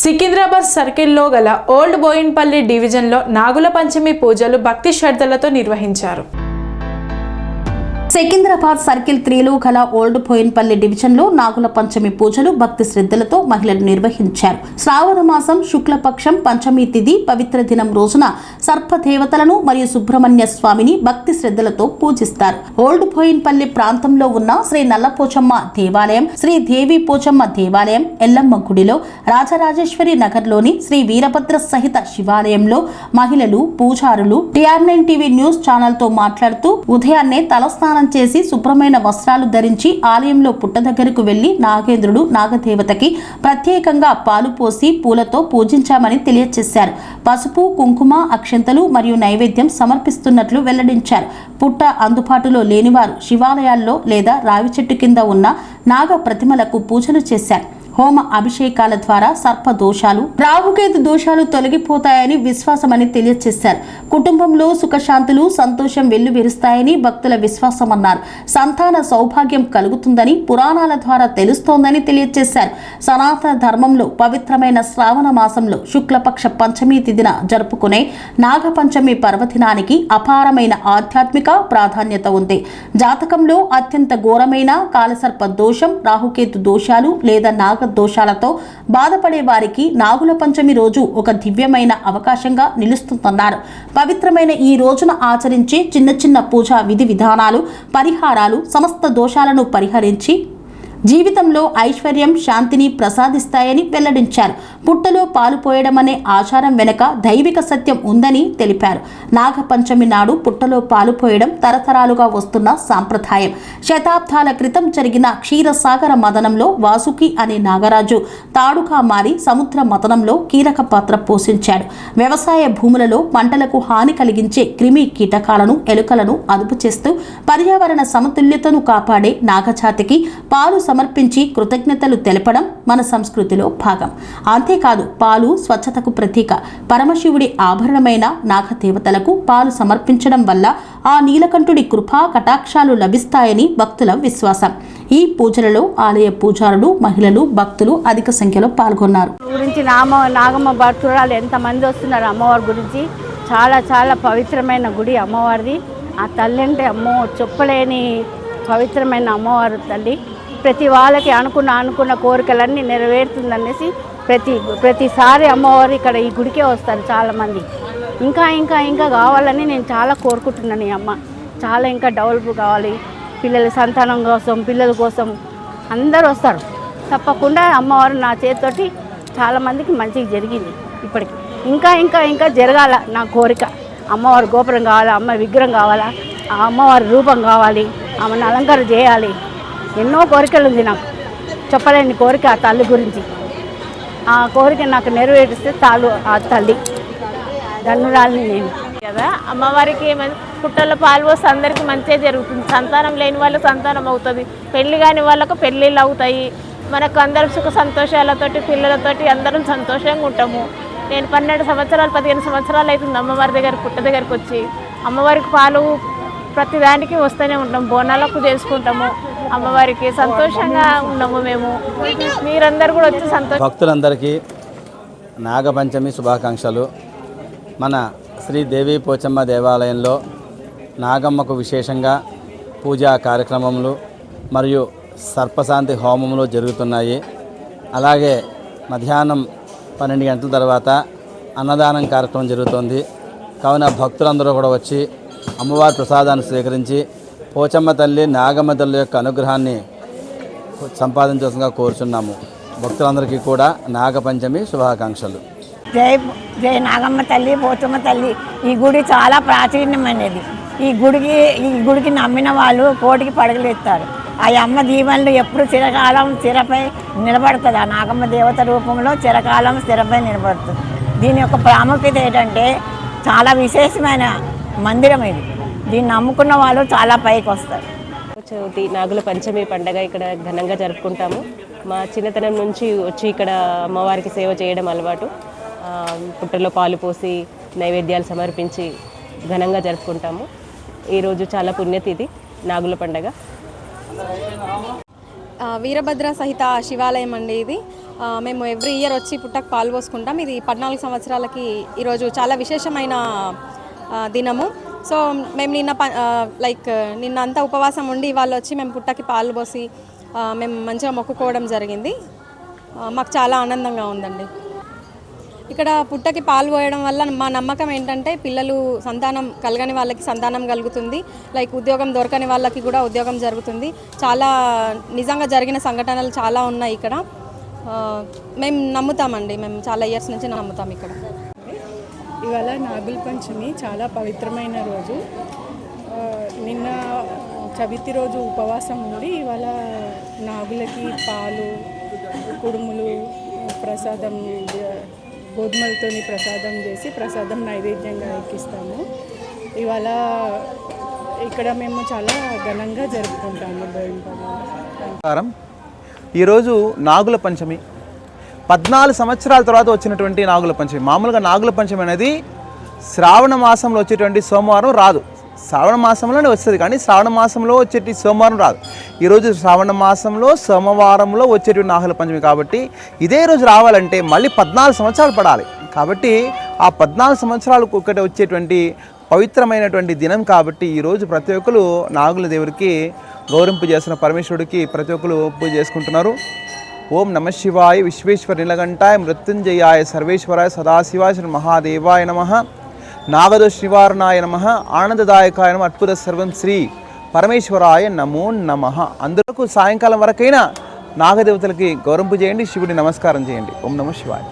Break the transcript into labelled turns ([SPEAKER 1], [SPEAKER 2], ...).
[SPEAKER 1] సికింద్రాబాద్ సర్కిల్లో గల ఓల్డ్ బోయిన్పల్లి డివిజన్లో నాగుల పంచమి పూజలు భక్తి శ్రద్ధలతో నిర్వహించారు.
[SPEAKER 2] సికింద్రాబాద్ సర్కిల్ 3లో గల ఓల్డ్ బోయిన్పల్లి డివిజన్లో నాగుల పంచమి పూజలు భక్తి శ్రద్ధలతో మహిళలు నిర్వహించారు. శ్రావణ మాసం శుక్లపక్షం పంచమి తిథి పవిత్ర దినం రోజున సర్పదేవతలను మరియు సుబ్రహ్మణ్య స్వామిని భక్తి శ్రద్ధలతో పూజిస్తారు. ఓల్డ్ బోయిన్పల్లి ప్రాంతంలో ఉన్న శ్రీ నల్లపోచమ్మ దేవాలయం, శ్రీ దేవి పోచమ్మ దేవాలయం, ఎల్లమ్మ గుడిలో, రాజరాజేశ్వరి నగర్లోని శ్రీ వీరభద్ర సహిత శివాలయంలో మహిళలు, పూజారులు TR9 టీవీ న్యూస్ ఛానల్ తో మాట్లాడుతూ ఉదయాన్నే తలస్నానం చేసి శుభ్రమైన వస్త్రాలు ధరించి ఆలయంలో పుట్ట దగ్గరకు వెళ్లి నాగేంద్రుడు నాగదేవతకి ప్రత్యేకంగా పాలు పోసి పూలతో పూజించామని తెలియజేశారు. పసుపు, కుంకుమ, అక్షంతలు మరియు నైవేద్యం సమర్పిస్తున్నట్లు వెల్లడించారు. పుట్ట అందుబాటులో లేనివారు శివాలయాల్లో లేదా రావి చెట్టు కింద ఉన్న నాగ ప్రతిమలకు పూజలు చేశారు. హోమ అభిషేకాల ద్వారా సర్ప దోషాలు, రాహుకేతు దోషాలు తొలగిపోతాయని విశ్వాసమని తెలియజేశారు. కుటుంబంలో సుఖశాంతులు, సంతోషం వెల్లువిరుస్తాయని భక్తుల విశ్వాసమన్నారు. సంతాన సౌభాగ్యం కలుగుతుందని పురాణాల ద్వారా తెలుస్తోందని తెలియజేశారు. సనాతన ధర్మంలో పవిత్రమైన శ్రావణ మాసంలో శుక్లపక్ష పంచమి తిథిన జరుపుకునే నాగపంచమి పర్వదినానికి అపారమైన ఆధ్యాత్మిక ప్రాధాన్యత ఉంది. జాతకంలో అత్యంత ఘోరమైన కాలసర్ప దోషం, రాహుకేతు దోషాలు లేదా నాగ దోషాలతో బాధపడే వారికి నాగుల పంచమి రోజు ఒక దివ్యమైన అవకాశంగా నిలుస్తుందన్నారు. పవిత్రమైన ఈ రోజున ఆచరించే చిన్న చిన్న పూజా విధి విధానాలు, పరిహారాలు సమస్త దోషాలను పరిహరించి జీవితంలో ఐశ్వర్యం, శాంతిని ప్రసాదిస్తాయని వెల్లడించారు. పుట్టలో పాలు పోయడం అనే ఆచారం వెనుక దైవిక సత్యం ఉందని తెలిపారు. నాగపంచమి నాడు పుట్టలో పాలు పోయడం తరతరాలుగా వస్తున్న సాంప్రదాయం. శతాబ్దాల క్రితం జరిగిన క్షీరసాగర మదనంలో వాసుకి అనే నాగరాజు తాడుగా మారి సముద్ర మదనంలో కీలక పాత్ర పోషించాడు. వ్యవసాయ భూములలో పంటలకు హాని కలిగించే క్రిమి కీటకాలను, ఎలుకలను అదుపు చేస్తూ పర్యావరణ సమతుల్యతను కాపాడే నాగజాతికి పాలు సమర్పించి కృతజ్ఞతలు తెలపడం మన సంస్కృతిలో భాగం. అంతేకాదు పాలు స్వచ్ఛతకు ప్రతీక. పరమశివుడి ఆభరణమైన నాగదేవతలకు పాలు సమర్పించడం వల్ల ఆ నీలకంఠుడి కృపా కటాక్షాలు లభిస్తాయని భక్తుల విశ్వాసం. ఈ పూజలలో ఆలయ పూజారులు, మహిళలు, భక్తులు అధిక సంఖ్యలో పాల్గొన్నారు.
[SPEAKER 3] గురించి నాగమ్మ భక్తురాలు ఎంతమంది వస్తున్నారు. అమ్మవారి గురించి చాలా పవిత్రమైన గుడి అమ్మవారిది. ఆ తల్లి అంటే అమ్మో చెప్పలేని పవిత్రమైన అమ్మవారు తల్లి. ప్రతి వాళ్ళకి అనుకున్న కోరికలన్నీ నెరవేరుతుందనేసి ప్రతిసారి అమ్మవారు ఇక్కడ ఈ గుడికే వస్తారు చాలామంది. ఇంకా కావాలని నేను చాలా కోరుకుంటున్నాను. ఈ అమ్మ చాలా ఇంకా డెవలప్ కావాలి. పిల్లల సంతానం కోసం, పిల్లల కోసం అందరూ వస్తారు. తప్పకుండా అమ్మవారు నా చేతితోటి చాలామందికి మంచిగా జరిగింది. ఇప్పటికి ఇంకా జరగాల నా కోరిక. అమ్మవారి గోపురం కావాలా, అమ్మ విగ్రహం కావాలా, ఆ అమ్మవారి రూపం కావాలి, ఆమెను అలంకారం చేయాలి. ఎన్నో కోరికలు ఉంది నాకు, చెప్పలేని కోరిక ఆ తల్లి గురించి. ఆ కోరిక నాకు నెరవేరిస్తే చాలు ఆ తల్లి. ధన్యురాలిని నేను
[SPEAKER 4] కదా. అమ్మవారికి పుట్టల్లో పాలు పోస్తే అందరికీ మంచిగా జరుగుతుంది. సంతానం లేని వాళ్ళకి సంతానం అవుతుంది, పెళ్లి కాని వాళ్ళకు పెళ్ళిళ్ళు అవుతాయి. మనకు అందరం సుఖ సంతోషాలతోటి పిల్లలతోటి అందరం సంతోషంగా ఉంటాము. నేను 12 సంవత్సరాలు 15 సంవత్సరాలు అవుతుంది అమ్మవారి దగ్గర పుట్ట దగ్గరికి వచ్చి. అమ్మవారికి పాలు ప్రతిదానికి వస్తూనే ఉంటాం, బోనాలకు చేసుకుంటాము. అమ్మవారికి సంతోషంగా ఉన్నాము మేము. మీరందరూ కూడా వచ్చి సంతోషం.
[SPEAKER 5] భక్తులందరికీ నాగపంచమి శుభాకాంక్షలు. మన శ్రీ దేవి పోచమ్మ దేవాలయంలో నాగమ్మకు విశేషంగా పూజా కార్యక్రమములు మరియు సర్పశాంతి హోమములు జరుగుతున్నాయి. అలాగే మధ్యాహ్నం 12 గంటల తర్వాత అన్నదానం కార్యక్రమం జరుగుతుంది. కావున భక్తులందరూ కూడా వచ్చి అమ్మవారి ప్రసాదాన్ని స్వీకరించి పోచమ్మ తల్లి, నాగమ్మ తల్లి యొక్క అనుగ్రహాన్ని సంపాదించాల్సిందిగా కోరుచున్నాము. భక్తులందరికీ కూడా నాగపంచమి శుభాకాంక్షలు.
[SPEAKER 6] జై నాగమ్మ తల్లి, పోచమ్మ తల్లి. ఈ గుడి చాలా ప్రాచీనమైనది. ఈ గుడికి నమ్మిన వాళ్ళు కోటికి పడగలెత్తారు. ఆ అమ్మ దీవెనలు ఎప్పుడు చిరకాలం స్థిరపై నిలబడుతుంది. ఆ నాగమ్మ దేవత రూపంలో చిరకాలం స్థిరపై నిలబడుతుంది. దీని యొక్క ప్రాముఖ్యత ఏంటంటే చాలా విశేషమైన మందిరం ఇది. దీన్ని నమ్ముకున్న వాళ్ళు చాలా పైకి వస్తారు.
[SPEAKER 7] చవితి నాగుల పంచమి పండగ ఇక్కడ ఘనంగా జరుపుకుంటాము. మా చిన్నతనం నుంచి వచ్చి ఇక్కడ అమ్మవారికి సేవ చేయడం అలవాటు. పుట్టలో పాలు పోసి నైవేద్యాలు సమర్పించి ఘనంగా జరుపుకుంటాము. ఈరోజు చాలా పుణ్యతిథి నాగుల పండగ.
[SPEAKER 8] వీరభద్ర సహిత శివాలయం అండి ఇది. మేము ఎవ్రీ ఇయర్ వచ్చి పుట్టకు పాలు పోసుకుంటాం. ఇది 14 సంవత్సరాలకి ఈరోజు చాలా విశేషమైన దినము. సో మేము నిన్న అంతా ఉపవాసం ఉండి వాళ్ళు వచ్చి మేము పుట్టకి పాలు పోసి మేము మంచిగా మొక్కుకోవడం జరిగింది. మాకు చాలా ఆనందంగా ఉందండి. ఇక్కడ పుట్టకి పాలు పోయడం వల్ల మా నమ్మకం ఏంటంటే పిల్లలు సంతానం కలగని వాళ్ళకి సంతానం కలుగుతుంది, ఉద్యోగం దొరకని వాళ్ళకి కూడా ఉద్యోగం జరుగుతుంది. చాలా నిజంగా జరిగిన సంఘటనలు చాలా ఉన్నాయి ఇక్కడ. మేము నమ్ముతామండి, మేము చాలా ఇయర్స్ నుంచి నమ్ముతాం ఇక్కడ.
[SPEAKER 9] ఇవాళ నాగుల పంచమి చాలా పవిత్రమైన రోజు. నిన్న చవితి రోజు ఉపవాసం ఉండి ఇవాళ నాగులకి పాలు, కుడుములు, ప్రసాదం గోధుమలతోని ప్రసాదం చేసి ప్రసాదం నైవేద్యంగా ఎక్కిస్తాము. ఇవాళ ఇక్కడ మేము చాలా ఘనంగా జరుపుకుంటాము బోయినపల్లి.
[SPEAKER 10] ఈరోజు నాగుల పంచమి 14 సంవత్సరాల తర్వాత వచ్చినటువంటి నాగుల పంచమి. మామూలుగా నాగుల పంచమి అనేది శ్రావణ మాసంలో వచ్చేటువంటి సోమవారం రాదు. శ్రావణ మాసంలోనే వస్తుంది, కానీ శ్రావణ మాసంలో వచ్చేటి సోమవారం రాదు. ఈరోజు శ్రావణ మాసంలో సోమవారంలో వచ్చేటువంటి నాగుల పంచమి కాబట్టి ఇదే రోజు రావాలంటే మళ్ళీ 14 సంవత్సరాలు పడాలి. కాబట్టి ఆ 14 సంవత్సరాలకు ఒకటి వచ్చేటువంటి పవిత్రమైనటువంటి దినం కాబట్టి ఈరోజు ప్రతి ఒక్కరు నాగుల దేవుడికి గౌరవింపు చేస్తున్న పరమేశ్వరుడికి ప్రతి ఒక్కరు పూజ చేసుకుంటున్నారు. ఓం నమ శివాయ విశ్వేశ్వర నీలకంఠాయ మృత్యుంజయాయ సర్వేశ్వరాయ సదాశివాయ శ్రీ మహాదేవాయ నమః నాగదోష నివారణాయ నమః ఆనందదాయకాయ నమః అద్భుత సర్వం శ్రీ పరమేశ్వరాయ నమో నమః. అందరికీ సాయంకాలం వరకైనా నాగదేవతలకి గౌరవింపు చేయండి, శివుడి నమస్కారం చేయండి. ఓం నమ శివాయ.